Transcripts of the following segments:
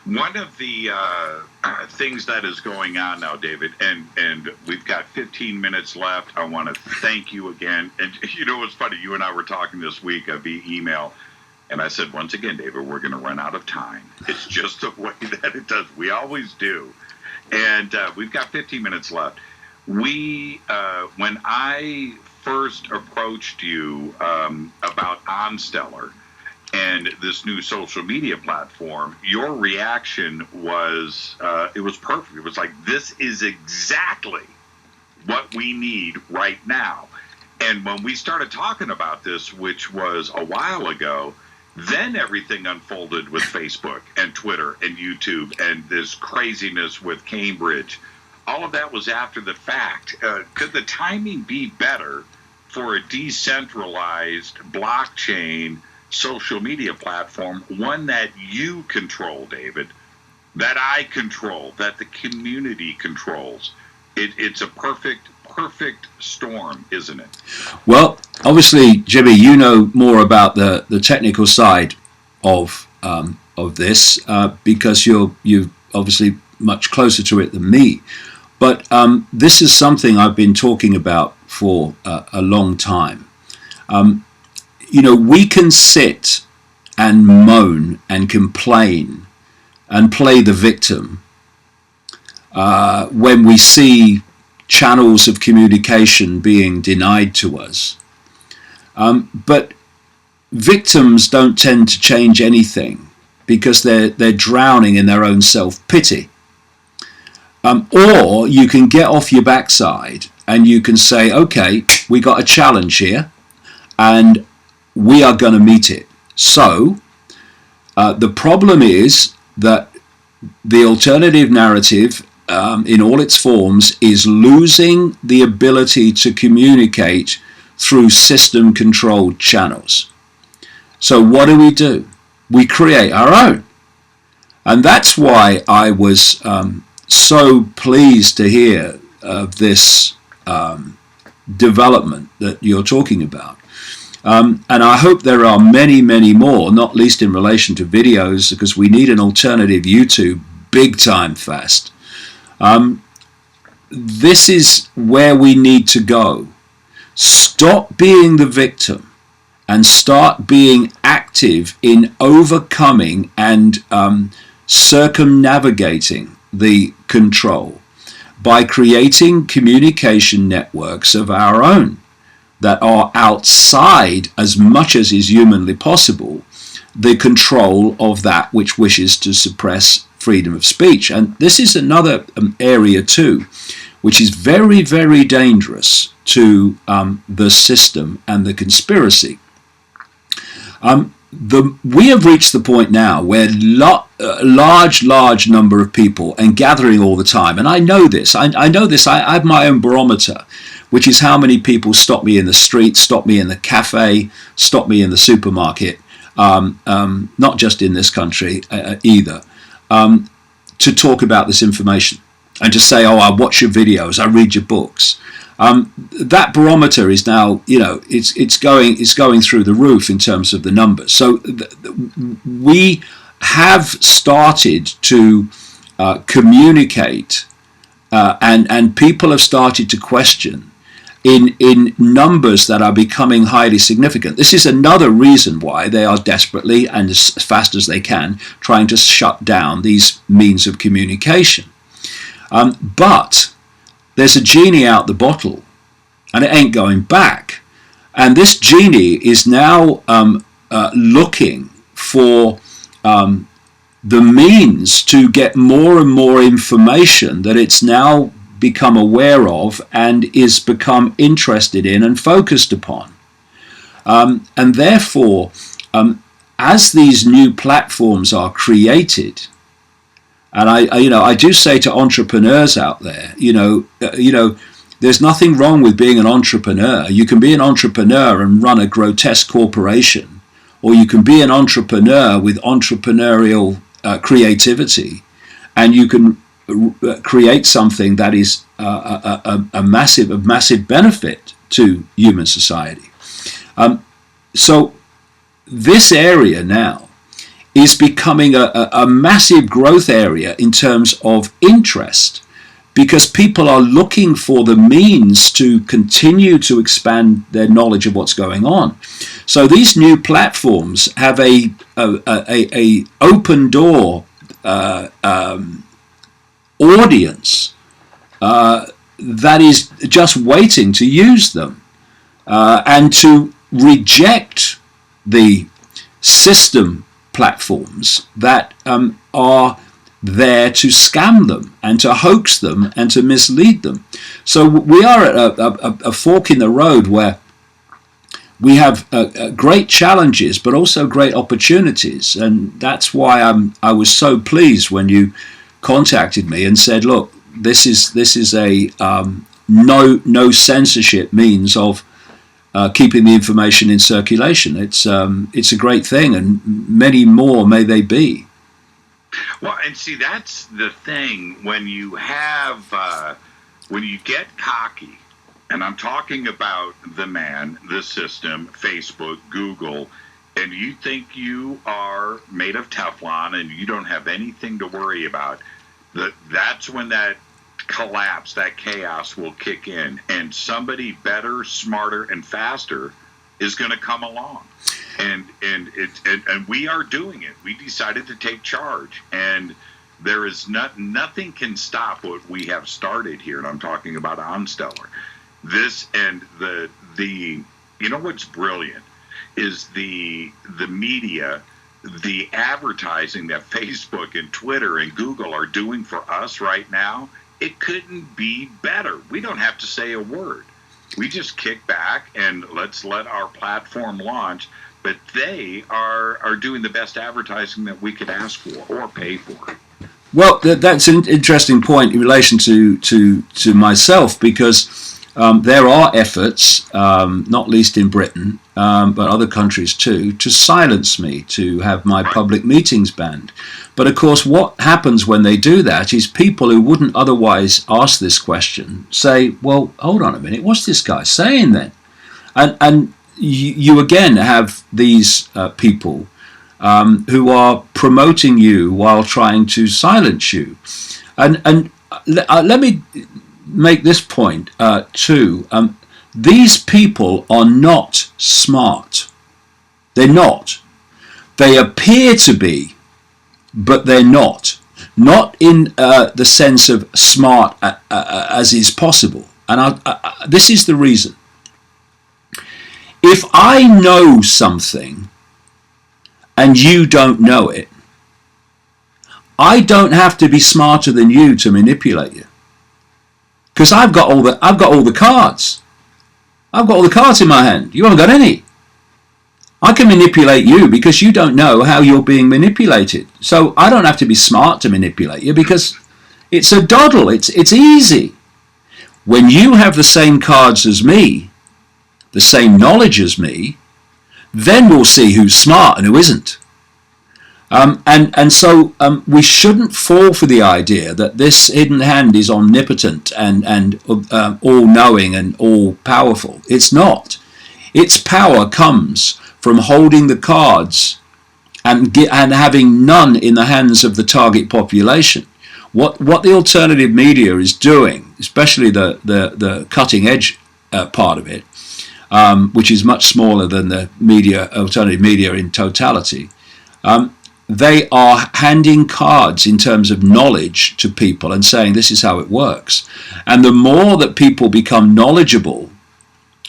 One of the things that is going on now, David, and we've got 15 minutes left. I want to thank you again. And you know what's funny? You and I were talking this week via email, and I said, once again, David, we're going to run out of time. It's just the way that it does. We always do. And we've got 15 minutes left. When I first approached you about OnStellar and this new social media platform, your reaction was, it was perfect. It was like, this is exactly what we need right now. And when we started talking about this, which was a while ago, then everything unfolded with Facebook and Twitter and YouTube and this craziness with Cambridge. All of that was after the fact. Could the timing be better for a decentralized blockchain social media platform, one that you control, David, that I control, that the community controls? It's a perfect storm, isn't it? Well, obviously, Jimmy, you know more about the technical side of this because you're obviously much closer to it than me. But this is something I've been talking about for a long time. We can sit and moan and complain and play the victim when we see channels of communication being denied to us. But victims don't tend to change anything because they're drowning in their own self-pity. Or you can get off your backside and you can say, okay, we got a challenge here and we are going to meet it. So the problem is that the alternative narrative in all its forms is losing the ability to communicate through system-controlled channels. So what do? We create our own. And that's why I was so pleased to hear of this development that you're talking about. And I hope there are many, many more, not least in relation to videos, because we need an alternative YouTube big time fast. This is where we need to go. Stop being the victim and start being active in overcoming and circumnavigating the control by creating communication networks of our own that are outside, as much as is humanly possible, the control of that which wishes to suppress freedom of speech. And this is another area too, which is very, very dangerous to the system and the conspiracy. We have reached the point now where large number of people, and gathering all the time, and I know this, I have my own barometer, which is how many people stop me in the street, stop me in the cafe, stop me in the supermarket, not just in this country either, to talk about this information and to say, oh, I watch your videos, I read your books. That barometer is now, it's going through the roof in terms of the numbers. So we have started to communicate, and people have started to question in numbers that are becoming highly significant. This is another reason why they are desperately and as fast as they can trying to shut down these means of communication. But there's a genie out the bottle, and it ain't going back. And this genie is now looking for the means to get more and more information that it's now become aware of and is become interested in and focused upon. And therefore, as these new platforms are created, and I do say to entrepreneurs out there, there's nothing wrong with being an entrepreneur. You can be an entrepreneur and run a grotesque corporation, or you can be an entrepreneur with entrepreneurial creativity, and you can create something that is a massive benefit to human society. So this area now is becoming a massive growth area in terms of interest, because people are looking for the means to continue to expand their knowledge of what's going on. So these new platforms have a open door audience that is just waiting to use them and to reject the system platforms that are there to scam them and to hoax them and to mislead them. So we are at a fork in the road where we have great challenges but also great opportunities, and that's why I was so pleased when you contacted me and said, look, this is a no censorship means of keeping the information in circulation. It's a great thing, and many more may they be. Well, and see, that's the thing when you have when you get cocky, and I'm talking about the man, the system, Facebook, Google, and you think you are made of Teflon and you don't have anything to worry about, that's when that collapse, that chaos will kick in, and somebody better, smarter, and faster is going to come along. And we are doing it. We decided to take charge, and there is nothing can stop what we have started here. And I'm talking about OnStellar. This and the you know what's brilliant is the media, the advertising that Facebook and Twitter and Google are doing for us right now. It couldn't be better. We don't have to say a word. We just kick back and let's let our platform launch. But they are doing the best advertising that we could ask for or pay for. Well, that's an interesting point in relation to myself, because there are efforts, not least in Britain, but other countries too, to silence me, to have my public meetings banned. But of course, what happens when they do that is people who wouldn't otherwise ask this question say, well, hold on a minute, what's this guy saying then? And you again have these people who are promoting you while trying to silence you. And let me make this point too. These people are not smart. They're not. They appear to be, but they're not. Not in the sense of smart as is possible. And this is the reason. If I know something and you don't know it, I don't have to be smarter than you to manipulate you, because I've got all the cards. I've got all the cards in my hand. You haven't got any. I can manipulate you because you don't know how you're being manipulated. So I don't have to be smart to manipulate you, because it's a doddle. It's easy. When you have the same cards as me, the same knowledge as me, then we'll see who's smart and who isn't. So we shouldn't fall for the idea that this hidden hand is omnipotent and all-knowing and all-powerful. It's not. Its power comes from holding the cards and having none in the hands of the target population. What the alternative media is doing, especially the cutting-edge part of it, which is much smaller than the alternative media in totality, they are handing cards in terms of knowledge to people and saying this is how it works. And the more that people become knowledgeable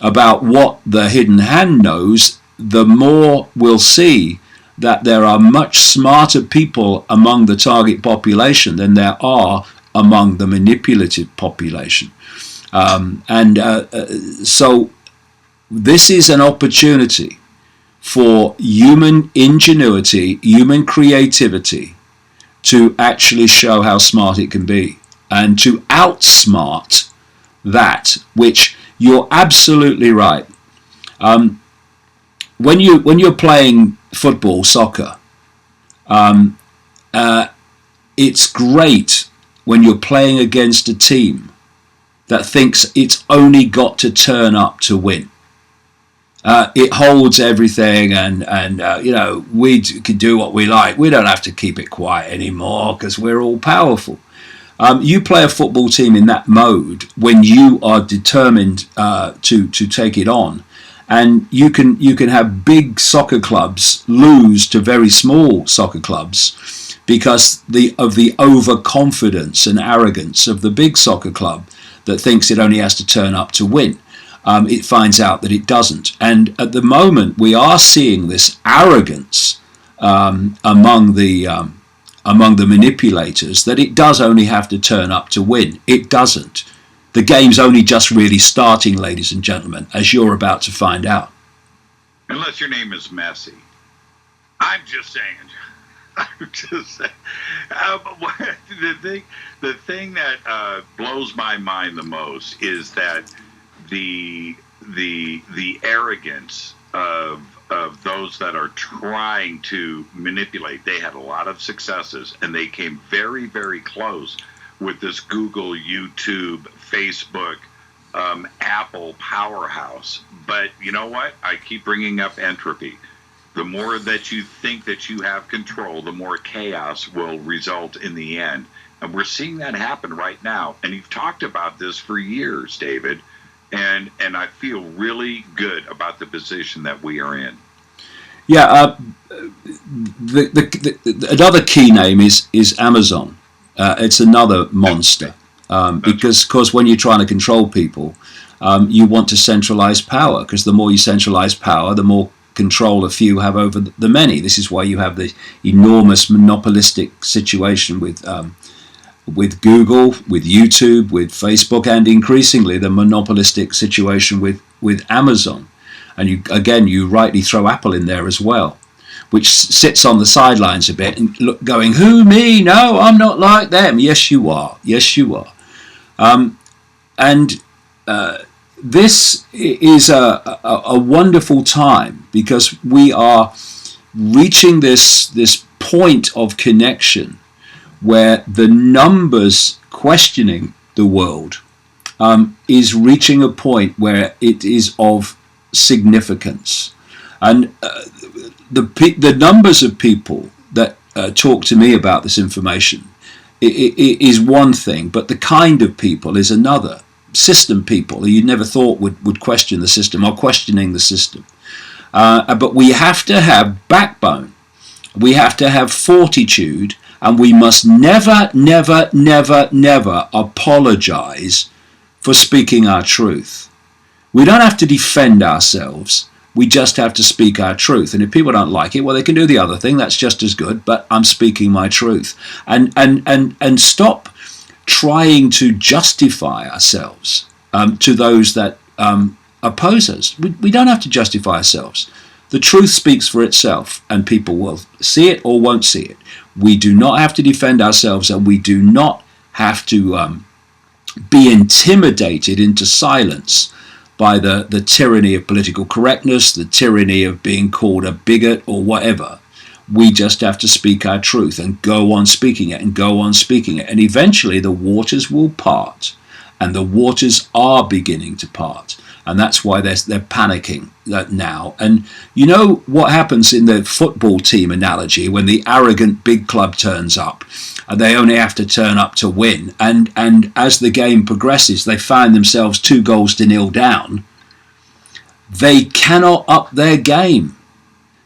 about what the hidden hand knows, the more we'll see that there are much smarter people among the target population than there are among the manipulative population. So this is an opportunity for human ingenuity, human creativity, to actually show how smart it can be and to outsmart that which you're absolutely right. When you're playing football, soccer, it's great when you're playing against a team that thinks it's only got to turn up to win. it holds everything, and you know, we can do what we like. We don't have to keep it quiet anymore because we're all powerful. You play a football team in that mode when you are determined to take it on, and you can have big soccer clubs lose to very small soccer clubs because of the overconfidence and arrogance of the big soccer club that thinks it only has to turn up to win. It finds out that it doesn't. And at the moment, we are seeing this arrogance among the manipulators that it does only have to turn up to win. It doesn't. The game's only just really starting, ladies and gentlemen, as you're about to find out. Unless your name is Messi. I'm just saying. I'm just saying. The thing that blows my mind the most is that the arrogance of those that are trying to manipulate. They had a lot of successes, and they came very, very close with this Google, YouTube, Facebook, Apple powerhouse. But you know what? I keep bringing up entropy. The more that you think that you have control, the more chaos will result in the end. And we're seeing that happen right now. And you've talked about this for years, David. And I feel really good about the position that we are in. Yeah, another key name is Amazon. It's another monster because when you're trying to control people, you want to centralize power, because the more you centralize power, the more control a few have over the many. This is why you have the enormous monopolistic situation with Google, with YouTube, with Facebook, and increasingly the monopolistic situation with Amazon. And you rightly throw Apple in there as well, which sits on the sidelines a bit and going, who, me? No, I'm not like them. Yes, you are. Yes, you are. This is a wonderful time, because we are reaching this point of connection where the numbers questioning the world is reaching a point where it is of significance. And the numbers of people that talk to me about this information is one thing, but the kind of people is another. System people who you never thought would question the system are questioning the system. But we have to have backbone. We have to have fortitude, and we must never, never, never, never apologize for speaking our truth. We don't have to defend ourselves. We just have to speak our truth. And if people don't like it, well, they can do the other thing. That's just as good. But I'm speaking my truth. And stop trying to justify ourselves to those that oppose us. We don't have to justify ourselves. The truth speaks for itself, and people will see it or won't see it. We do not have to defend ourselves, and we do not have to be intimidated into silence by the tyranny of political correctness, the tyranny of being called a bigot or whatever. We just have to speak our truth and go on speaking it and go on speaking it. And eventually the waters will part, and the waters are beginning to part. And that's why they're panicking now. And you know what happens in the football team analogy when the arrogant big club turns up, and they only have to turn up to win. And as the game progresses, they find themselves 2-0 down. They cannot up their game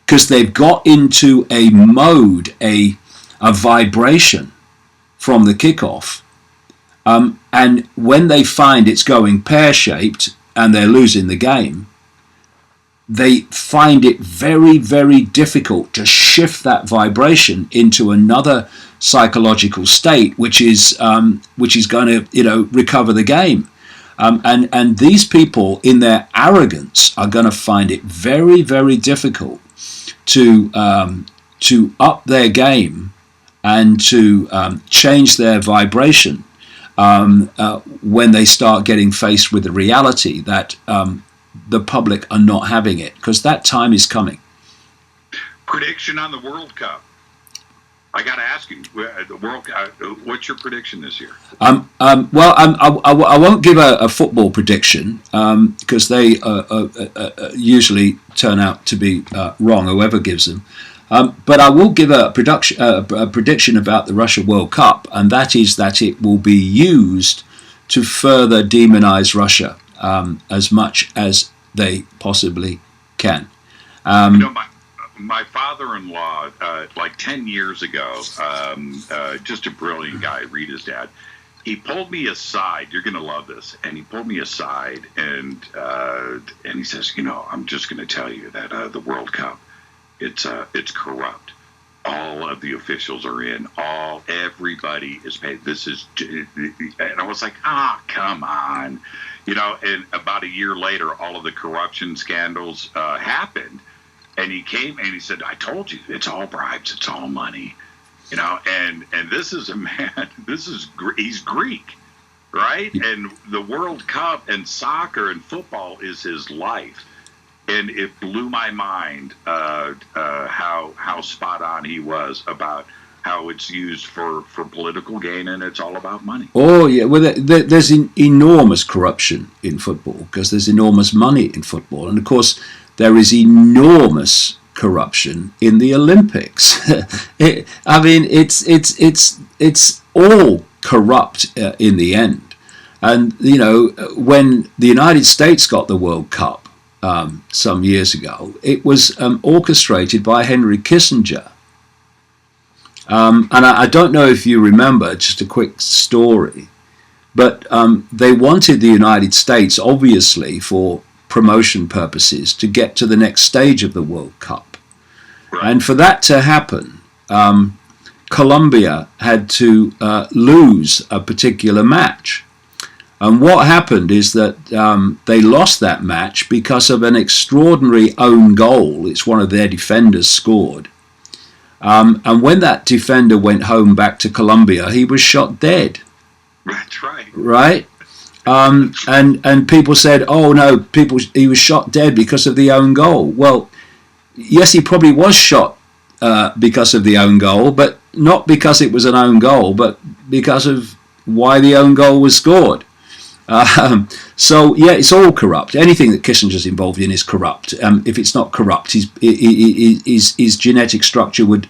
because they've got into a mode, a vibration from the kickoff. And when they find it's going pear-shaped and they're losing the game, they find it very, very difficult to shift that vibration into another psychological state, which is going to recover the game. And these people, in their arrogance, are going to find it very, very difficult to up their game and to change their vibration when they start getting faced with the reality that the public are not having it, because that time is coming. Prediction on the World Cup. I got to ask you, the World. What's your prediction this year? Well, I won't give a football prediction because they usually turn out to be wrong, whoever gives them. But I will give a prediction about the Russia World Cup, and that is that it will be used to further demonize Russia as much as they possibly can. You know, my father-in-law, like 10 years ago, just a brilliant guy, Rita's dad, he pulled me aside. You're going to love this. And he pulled me aside and he says, you know, I'm just going to tell you that the World Cup, it's corrupt. All of the officials are in. Everybody is paid. This is, and I was like, come on. You know, and about a year later, all of the corruption scandals happened. And he came and he said, I told you, it's all bribes, it's all money. You know, and this is a man, he's Greek, right? And the World Cup and soccer and football is his life. And it blew my mind how spot on he was about how it's used for political gain, and it's all about money. Oh yeah, well, there's enormous corruption in football because there's enormous money in football, and of course there is enormous corruption in the Olympics. I mean, it's all corrupt in the end. And you know, when the United States got the World Cup some years ago, it was orchestrated by Henry Kissinger. And I don't know if you remember, just a quick story, but they wanted the United States, obviously, for promotion purposes, to get to the next stage of the World Cup. Right. And for that to happen, Colombia had to lose a particular match. And what happened is that they lost that match because of an extraordinary own goal. It's one of their defenders scored. And when that defender went home back to Colombia, he was shot dead. That's right. Right? And people said, oh no, he was shot dead because of the own goal. Well, yes, he probably was shot because of the own goal, but not because it was an own goal, but because of why the own goal was scored. So yeah, it's all corrupt. Anything that Kissinger's involved in is corrupt. If it's not corrupt, his genetic structure would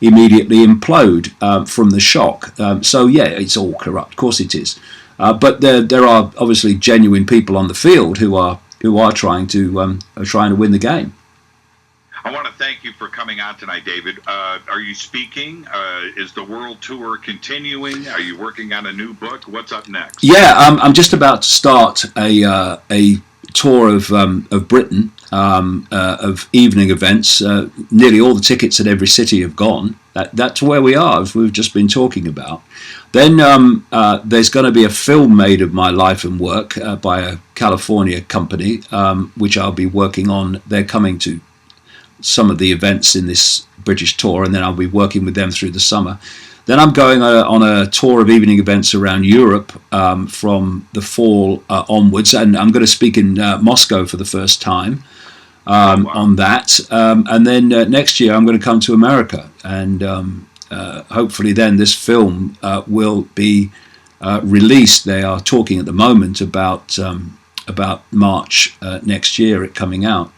immediately implode from the shock. So yeah, it's all corrupt. Of course it is. But there are obviously genuine people on the field who are trying to win the game. I want to thank you for coming on tonight, David. Are you speaking? Is the world tour continuing? Are you working on a new book? What's up next? Yeah, I'm just about to start a tour of Britain of evening events. Nearly all the tickets at every city have gone. That's where we are, as we've just been talking about. Then there's going to be a film made of my life and work by a California company, which I'll be working on. They're coming to some of the events in this British tour, and then I'll be working with them through the summer. Then I'm going on a tour of evening events around Europe from the fall onwards, and I'm going to speak in Moscow for the first time on that. And then next year I'm going to come to America, and hopefully then this film will be released. They are talking at the moment about March next year it coming out.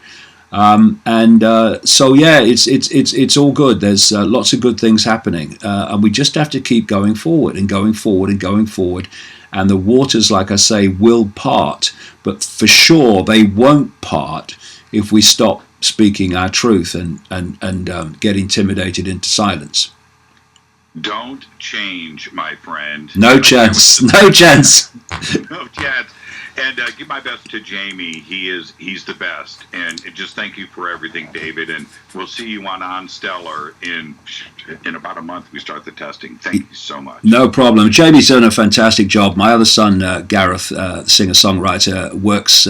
So yeah, it's all good. There's lots of good things happening, and we just have to keep going forward and going forward and going forward. And the waters, like I say, will part, but for sure they won't part if we stop speaking our truth and get intimidated into silence. Don't change, my friend. No chance. No chance. No chance. And give my best to Jamie. He's the best. And just thank you for everything, David. And we'll see you on Stellar in about a month. We start the testing. Thank you so much. No problem. Jamie's done a fantastic job. My other son, Gareth, singer-songwriter, works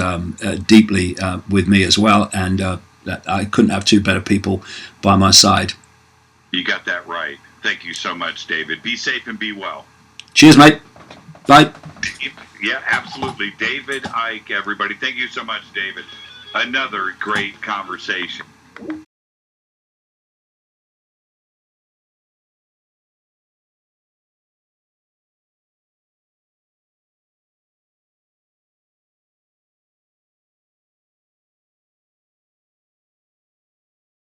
deeply with me as well. And I couldn't have two better people by my side. You got that right. Thank you so much, David. Be safe and be well. Cheers, mate. Bye. Yeah, absolutely. David Icke, everybody. Thank you so much, David. Another great conversation.